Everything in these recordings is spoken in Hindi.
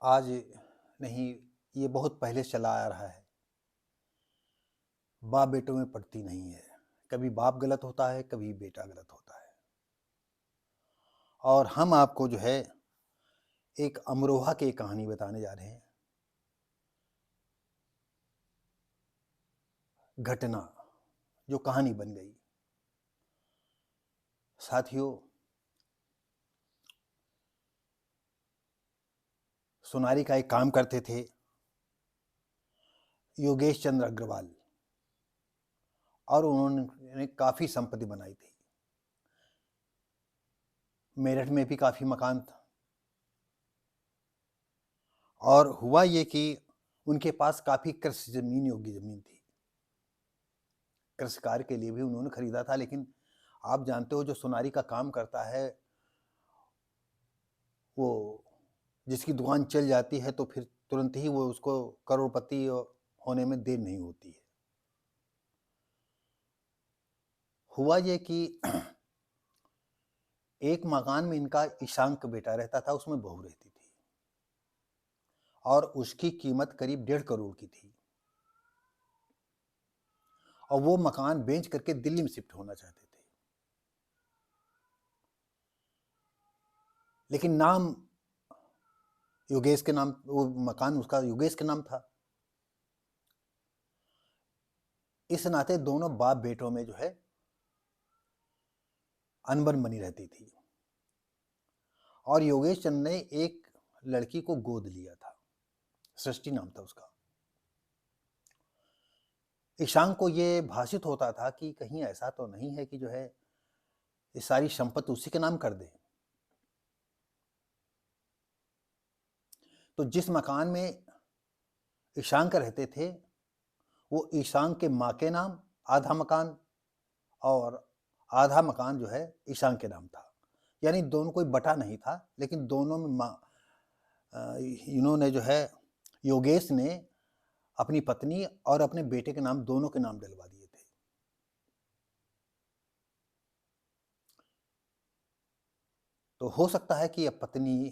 आज नहीं, ये बहुत पहले से चला आ रहा है। बाप बेटों में पड़ती नहीं है। कभी बाप गलत होता है, कभी बेटा गलत होता है। और हम आपको जो है एक अमरोहा की कहानी बताने जा रहे हैं। घटना जो कहानी बन गई। साथियों, सोनारी का एक काम करते थे योगेश चंद्र अग्रवाल, और उन्होंने काफ़ी संपत्ति बनाई थी। मेरठ में भी काफ़ी मकान था। और हुआ ये कि उनके पास काफ़ी कृषि जमीन योग्य ज़मीन थी। कृषि कार्य के लिए भी उन्होंने खरीदा था। लेकिन आप जानते हो, जो सोनारी का काम करता है वो जिसकी दुकान चल जाती है तो फिर तुरंत ही वो उसको करोड़पति होने में देर नहीं होती है। हुआ ये कि एक मकान में इनका ईशांक बेटा रहता था, उसमें बहू रहती थी, और उसकी कीमत करीब 1.5 करोड़ की थी। और वो मकान बेच करके दिल्ली में शिफ्ट होना चाहते थे। लेकिन नाम योगेश के नाम, वो मकान उसका योगेश के नाम था। इस नाते दोनों बाप बेटों में जो है अनबन बनी रहती थी। और योगेश चंद ने एक लड़की को गोद लिया था, सृष्टि नाम था उसका। ईशांक को ये भाषित होता था कि कहीं ऐसा तो नहीं है कि जो है ये सारी संपत्ति उसी के नाम कर दे। तो जिस मकान में ईशांक रहते थे वो ईशांक के माँ के नाम आधा मकान, और आधा मकान जो है ईशांक के नाम था। यानी दोनों कोई बटा नहीं था, लेकिन दोनों में इन्होंने जो है योगेश ने अपनी पत्नी और अपने बेटे के नाम, दोनों के नाम डलवा दिए थे। तो हो सकता है कि अब पत्नी,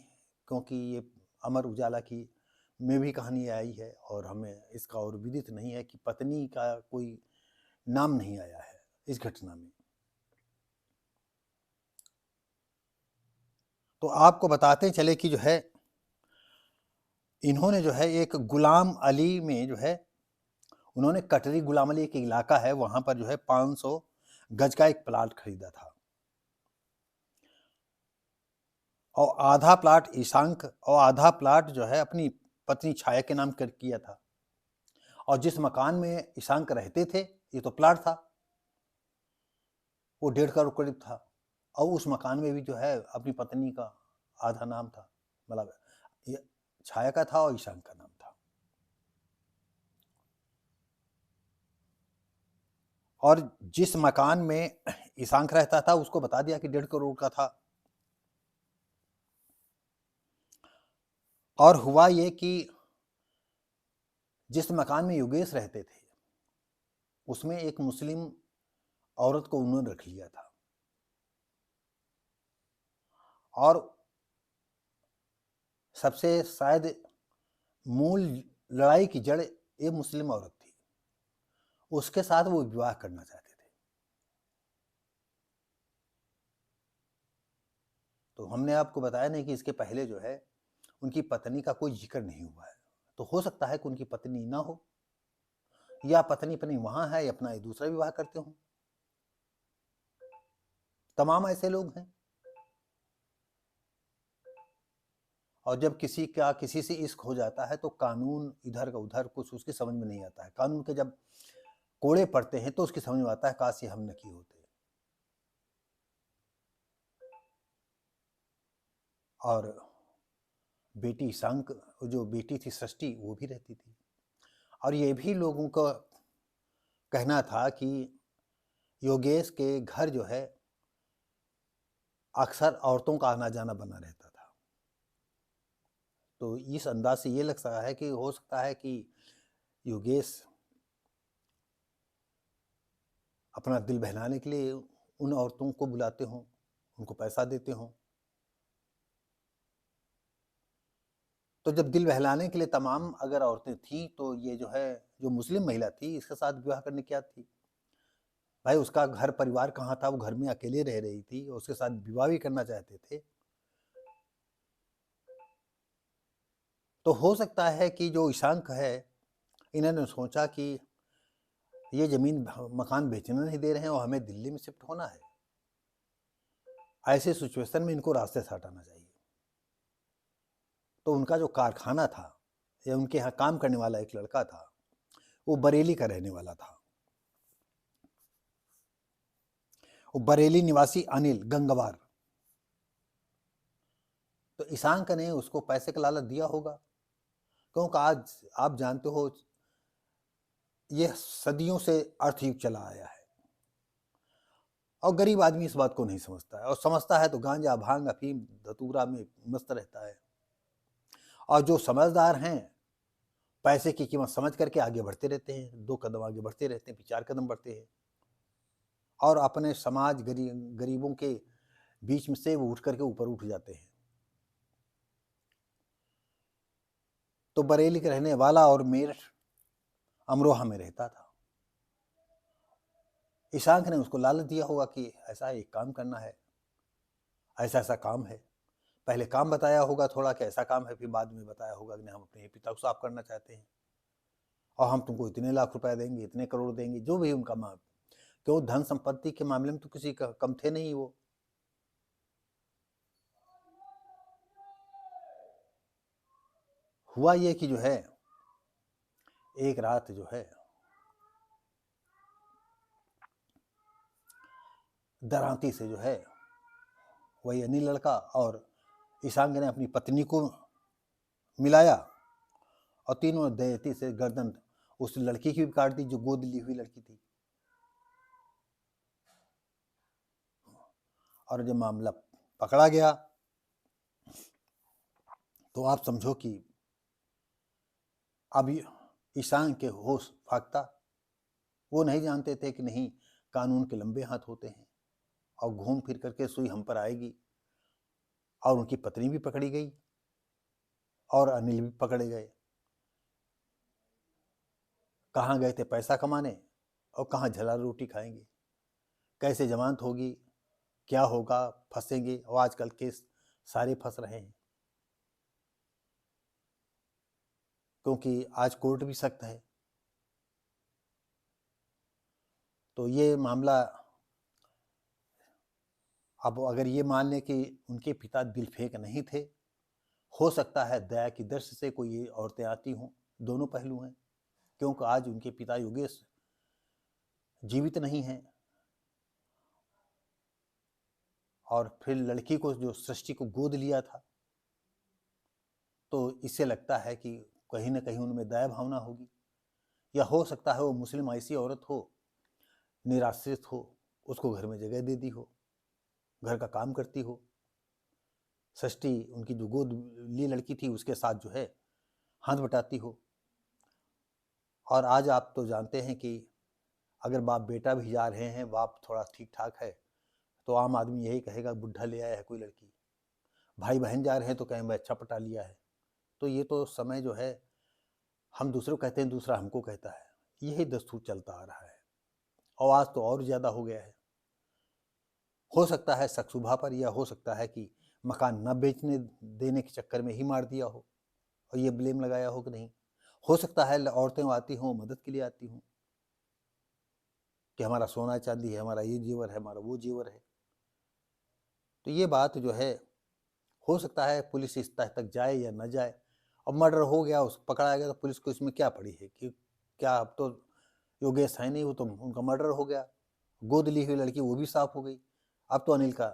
क्योंकि ये अमर उजाला की में भी कहानी आई है और हमें इसका और विदित नहीं है कि पत्नी का कोई नाम नहीं आया है इस घटना में। तो आपको बताते चले कि जो है इन्होंने जो है एक गुलाम अली में जो है उन्होंने कटरी, गुलाम अली एक इलाका है, वहां पर जो है 500 गज का एक प्लाट खरीदा था। और आधा प्लाट ईशांक और आधा प्लाट जो है अपनी पत्नी छाया के नाम कर किया था। और जिस मकान में ईशांक रहते थे, ये तो प्लाट था, वो 1.5 करोड़ करीब था। और उस मकान में भी जो है अपनी पत्नी का आधा नाम था, मतलब ये छाया का था और ईशांक का नाम था। और जिस मकान में ईशांक रहता था उसको बता दिया कि 1.5 करोड़ का था। और हुआ ये कि जिस मकान में योगेश रहते थे उसमें एक मुस्लिम औरत को उन्होंने रख लिया था। और सबसे शायद मूल लड़ाई की जड़ ये मुस्लिम औरत थी, उसके साथ वो विवाह करना चाहते थे। तो हमने आपको बताया नहीं कि इसके पहले जो है उनकी पत्नी का कोई जिक्र नहीं हुआ है। तो हो सकता है कि उनकी पत्नी ना हो, या पत्नी अपनी वहां है, या अपना दूसरा विवाह करते हो। तमाम ऐसे लोग हैं। और जब किसी का किसी से इश्क हो जाता है तो कानून इधर का उधर कुछ उसकी समझ में नहीं आता है। कानून के जब कोड़े पड़ते हैं तो उसकी समझ में आता है काश ये हम न किए होते। और बेटी ईशांक, जो बेटी थी सृष्टि, वो भी रहती थी। और ये भी लोगों का कहना था कि योगेश के घर जो है अक्सर औरतों का आना जाना बना रहता था। तो इस अंदाज से ये लग सकता है कि हो सकता है कि योगेश अपना दिल बहलाने के लिए उन औरतों को बुलाते हों, उनको पैसा देते हों। तो जब दिल बहलाने के लिए तमाम अगर औरतें थीं, तो ये जो है, जो मुस्लिम महिला थी, इसके साथ विवाह करने की क्या थी? भाई उसका घर परिवार कहाँ था? वो घर में अकेले रह रही थी और उसके साथ विवाह भी करना चाहते थे। तो हो सकता है कि जो ईशांक है, इन्होंने सोचा कि ये ज़मीन मकान बेचने नहीं दे रहे हैं और हमें दिल्ली में शिफ्ट होना है। ऐसे सिचुएशन में इनको रास्ते से हटाना चाहिए। तो उनका जो कारखाना था या उनके यहाँ काम करने वाला एक लड़का था, वो बरेली का रहने वाला था। वो बरेली निवासी अनिल गंगवार। तो ईशांक ने उसको पैसे का लालच दिया होगा, क्योंकि आज आप जानते हो ये सदियों से अर्थयुग चला आया है और गरीब आदमी इस बात को नहीं समझता है, और समझता है तो गांजा भांग अफीम धतूरा में मस्त रहता है। और जो समझदार हैं, पैसे की कीमत समझ करके आगे बढ़ते रहते हैं, 2 कदम आगे बढ़ते रहते हैं, फिर 4 कदम बढ़ते हैं और अपने समाज गरीबों के बीच में से वो उठ करके ऊपर उठ जाते हैं। तो बरेली का रहने वाला और मेरठ अमरोहा में रहता था। ईशांक ने उसको लालच दिया होगा कि ऐसा एक काम करना है, ऐसा ऐसा काम है। पहले काम बताया होगा थोड़ा कि ऐसा काम है, फिर बाद में बताया होगा कि नहीं, हम अपने पिता को साफ करना चाहते हैं और हम तुमको इतने लाख रुपए देंगे, इतने करोड़ देंगे, जो भी उनका मांग। क्यों, धन संपत्ति के मामले में तो किसी का कम थे नहीं वो। हुआ ये कि जो है, एक रात जो है दरांती से जो है वही अनिल लड़का और ईशांक ने अपनी पत्नी को मिलाया और तीनों दयती से गर्दन उस लड़की की भी काट दी, जो गोद ली हुई लड़की थी। और जब मामला पकड़ा गया तो आप समझो कि अब ईशान के होश फाख्ता। वो नहीं जानते थे कि नहीं, कानून के लंबे हाथ होते हैं और घूम फिर करके सुई हम पर आएगी। और उनकी पत्नी भी पकड़ी गई और अनिल भी पकड़े गए। कहाँ गए थे पैसा कमाने और कहाँ झला रोटी खाएंगे, कैसे जमानत होगी, क्या होगा, फंसेंगे। और आजकल केस सारे फंस रहे हैं, क्योंकि आज कोर्ट भी सख्त है। तो ये मामला, अब अगर ये मान लें कि उनके पिता दिल फेंक नहीं थे, हो सकता है दया की दृष्टि से कोई ये औरतें आती हों। दोनों पहलू हैं, क्योंकि आज उनके पिता योगेश जीवित नहीं हैं और फिर लड़की को, जो सृष्टि को गोद लिया था, तो इससे लगता है कि कहीं ना कहीं उनमें दया भावना होगी। या हो सकता है वो मुस्लिम ऐसी औरत हो, निराश्रित हो, उसको घर में जगह दे दी हो, घर का काम करती हो। सृष्टि उनकी जो गोद ली लड़की थी, उसके साथ जो है हाथ बटाती हो। और आज आप तो जानते हैं कि अगर बाप बेटा भी जा रहे हैं, बाप थोड़ा ठीक ठाक है, तो आम आदमी यही कहेगा बुढ़ा ले आया है कोई लड़की। भाई बहन जा रहे हैं तो कहें मैं अच्छा पटा लिया है। तो ये तो समय जो है, हम दूसरे को कहते हैं, दूसरा हमको कहता है, यही दस्तूर चलता आ रहा है। और आज तो और ज़्यादा हो गया है। हो सकता है शक शुबा पर, या हो सकता है कि मकान न बेचने देने के चक्कर में ही मार दिया हो और ये ब्लेम लगाया हो कि नहीं। हो सकता है औरतें आती हों, मदद के लिए आती हों कि हमारा सोना चांदी है, हमारा ये जेवर है, हमारा वो जेवर है। तो ये बात जो है, हो सकता है पुलिस इस तह तक जाए या न जाए। अब मर्डर हो गया, उस पकड़ा गया, तो पुलिस को इसमें क्या पड़ी है कि क्या, अब तो योगेश है नहीं, वो तो उनका मर्डर हो गया। गोद ली हुई लड़की वो भी साफ हो गई। अब तो अनिल का,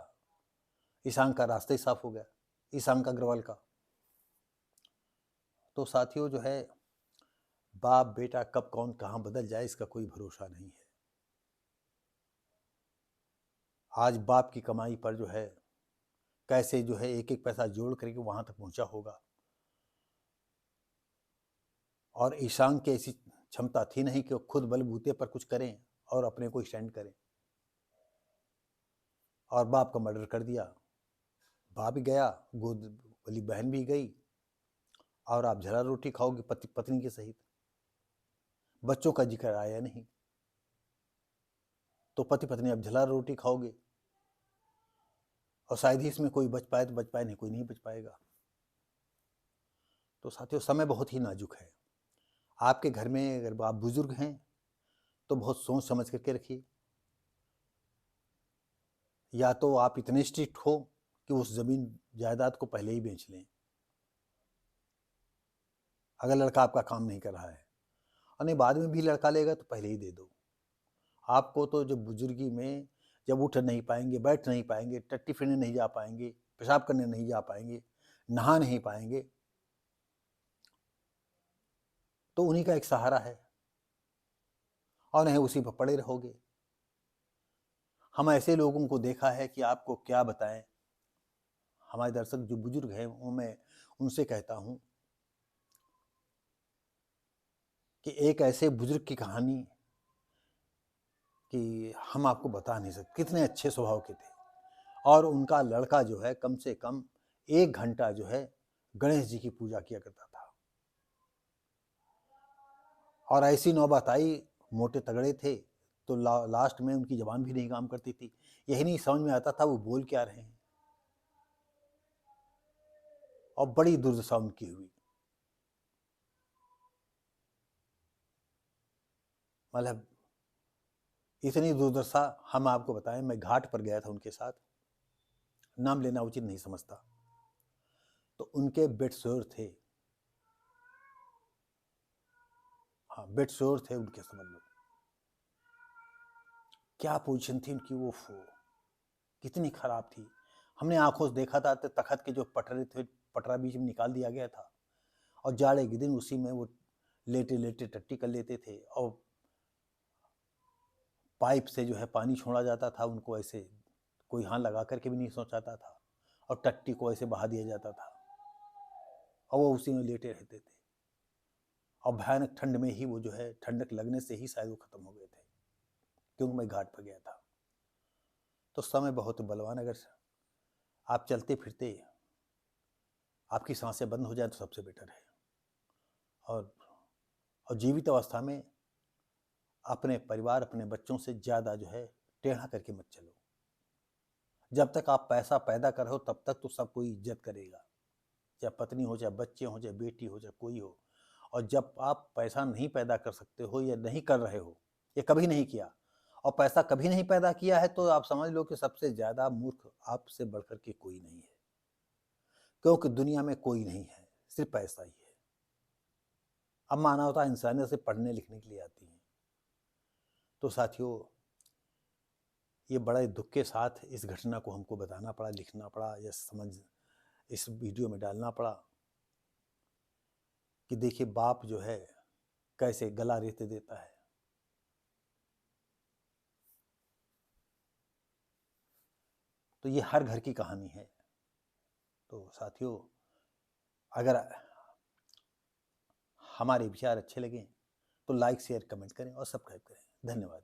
ईशान का रास्ता ही साफ हो गया, ईशान का अग्रवाल का। तो साथियों जो है, बाप बेटा कब कौन कहाँ बदल जाए, इसका कोई भरोसा नहीं है। आज बाप की कमाई पर जो है, कैसे जो है एक एक पैसा जोड़ करके वहां तक पहुंचा होगा। और ईशान की ऐसी क्षमता थी नहीं कि वो खुद बलबूते पर कुछ करें और अपने को स्टैंड करें। और बाप का मर्डर कर दिया, बाप भी गया, गोद वाली बहन भी गई और आप जला रोटी खाओगे पति पत्नी के सहित। बच्चों का जिक्र आया नहीं, तो पति पत्नी अब जला रोटी खाओगे, और शायद ही इसमें कोई बच पाए तो बच पाए, नहीं कोई नहीं बच पाएगा। तो साथियों, समय बहुत ही नाजुक है। आपके घर में अगर आप बुजुर्ग हैं तो बहुत सोच समझ करके रखिए, या तो आप इतने स्ट्रिक्ट हो कि उस जमीन जायदाद को पहले ही बेच लें, अगर लड़का आपका काम नहीं कर रहा है, और नहीं बाद में भी लड़का लेगा तो पहले ही दे दो। आपको तो जब बुजुर्गी में जब उठ नहीं पाएंगे, बैठ नहीं पाएंगे, टट्टी फिरने नहीं जा पाएंगे, पेशाब करने नहीं जा पाएंगे, नहा नहीं पाएंगे, तो उन्हीं का एक सहारा है, और नहीं उसी पर पड़े रहोगे। हम ऐसे लोगों को देखा है कि आपको क्या बताएं। हमारे दर्शक जो बुजुर्ग हैं वो मैं उनसे कहता हूं कि एक ऐसे बुजुर्ग की कहानी कि हम आपको बता नहीं सकते, कितने अच्छे स्वभाव के थे। और उनका लड़का जो है कम से कम 1 घंटा जो है गणेश जी की पूजा किया करता था। और ऐसी नौबत आई, मोटे तगड़े थे, तो लास्ट में उनकी जबान भी नहीं काम करती थी, यही नहीं समझ में आता था वो बोल क्या रहे हैं, और बड़ी दुर्दशा उनकी हुई। मतलब इतनी दुर्दशा हम आपको बताएं। मैं घाट पर गया था उनके साथ, नाम लेना उचित नहीं समझता, तो उनके बेडसोर थे, हाँ बेडसोर थे उनके, समझ लो क्या पोजीशन थी उनकी, वो कितनी खराब थी। हमने आंखों से देखा था, तो तखत के जो पटरे थे, पटरा बीच में निकाल दिया गया था, और जाड़े के दिन उसी में वो लेटे लेटे टट्टी कर लेते थे, और पाइप से जो है पानी छोड़ा जाता था उनको, ऐसे कोई हाथ लगा करके भी नहीं सोचाता था, और टट्टी को ऐसे बहा दिया जाता था, और वो उसी में लेटे रहते थे। और भयानक ठंड में ही वो जो है, ठंडक लगने से ही शायद वो खत्म हो गए थे, क्योंकि मैं घाट पर गया था। तो समय बहुत बलवान, अगर आप चलते फिरते आपकी सांसें बंद हो जाए तो सबसे बेटर है। और जीवित अवस्था में अपने परिवार, अपने बच्चों से ज़्यादा जो है टेढ़ा करके मत चलो। जब तक आप पैसा पैदा कर रहे हो तब तक तो सब कोई इज्जत करेगा, चाहे पत्नी हो, चाहे बच्चे हो, चाहे बेटी हो, चाहे कोई हो। और जब आप पैसा नहीं पैदा कर सकते हो या नहीं कर रहे हो, या कभी नहीं किया, और पैसा कभी नहीं पैदा किया है, तो आप समझ लो कि सबसे ज़्यादा मूर्ख आपसे बढ़कर के कोई नहीं है, क्योंकि दुनिया में कोई नहीं है, सिर्फ पैसा ही है। अब मानवता इंसानियत से पढ़ने लिखने के लिए आती है। तो साथियों, ये बड़े दुख के साथ इस घटना को हमको बताना पड़ा, लिखना पड़ा, या समझ इस वीडियो में डालना पड़ा कि देखिए बाप जो है कैसे गला रेत देता है। तो ये हर घर की कहानी है। तो साथियों, अगर हमारे विचार अच्छे लगें तो लाइक शेयर कमेंट करें और सब्सक्राइब करें। धन्यवाद।